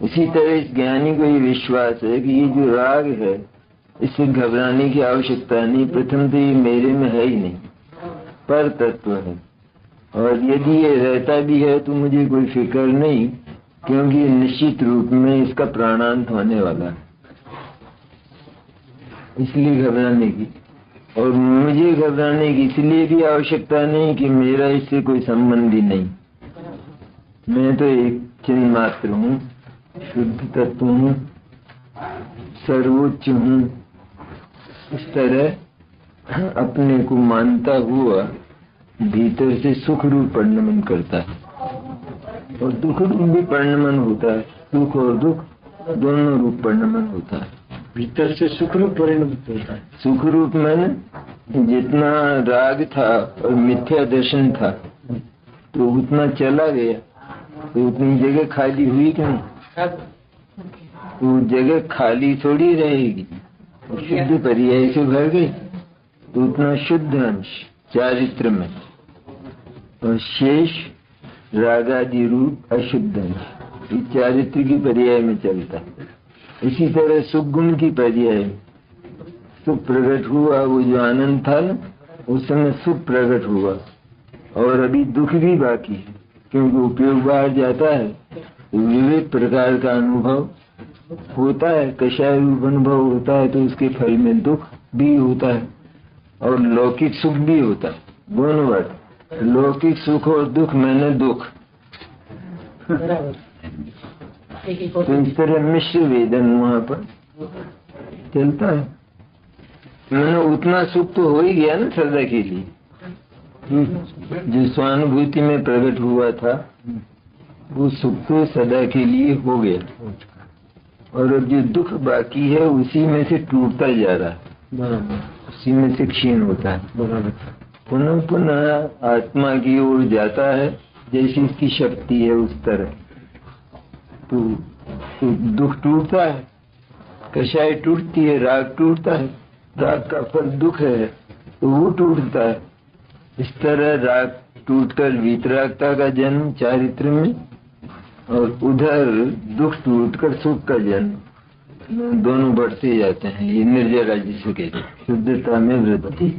उसी तरह इस ज्ञानी को ये विश्वास है कि ये जो राग है इससे घबराने की आवश्यकता नहीं। प्रथम तो ये मेरे में है ही नहीं, पर तत्व है, और यदि ये रहता भी है तो मुझे कोई फिक्र नहीं, क्योंकि निश्चित रूप में इसका प्राणांत होने वाला है, इसलिए घबराने की। और मुझे घबराने की इसलिए भी आवश्यकता नहीं कि मेरा इससे कोई संबंध ही नहीं। मैं तो एक चिन्ह मात्र हूँ, शुद्ध तत्व हूँ, सर्वोच्च हूँ। इस तरह अपने को मानता हुआ भीतर से सुख रूप परिणमन करता है, और दुख रूप भी परिणमन होता है। सुख और दुख दोनों रूप परिणमन होता है। भीतर से सुख रूप परिणमित होता है। सुख रूप में जितना राग था और मिथ्या दर्शन था तो उतना चला गया, तो उतनी जगह खाली हुई कि नहीं? तो जगह खाली थोड़ी रहेगी, शुद्ध पर्याय से भर गई, तो उतना शुद्ध अंश चारित्र में, और शेष रागादि रूप अशुद्ध अंश इस चारित्र की पर्याय में चलता है। इसी तरह सुख गुण की पर्याय, सुख प्रकट हुआ, वो जो आनंद था ना, उस समय सुख प्रकट हुआ, और अभी दुख भी बाकी है, क्योंकि उपयोग बाहर जाता है तो विविध प्रकार का अनुभव होता है। कषाय रूप अनुभव होता है तो उसके फल में दुख भी होता है और लौकिक सुख भी होता है, दोनों बात। लौकिक सुख और दुख मैंने दुख तो इस तरह मिश्र वेदन वहां पर चलता है। मैंने उतना सुख तो हो ही गया ना सदा के लिए, जो स्वानुभूति में प्रकट हुआ था वो सुख तो सदा के लिए हो गया, और अब जो दुख बाकी है उसी में से टूटता जा रहा है, उसी में से क्षीण होता है, पुनः पुनः आत्मा की ओर जाता है जैसी इसकी शक्ति है उस तरह। तो दुख टूटता है, कषाय टूटती है, राग टूटता है, राग का फल दुख है तो वो टूटता है। इस तरह राग टूटकर वीतरागता का जन्म चारित्र में, और उधर दुख टूटकर सुख का जन्म, दोनों बढ़ते जाते हैं। ये निर्जरा जिसे कहते हैं, शुद्धता में वृद्धि।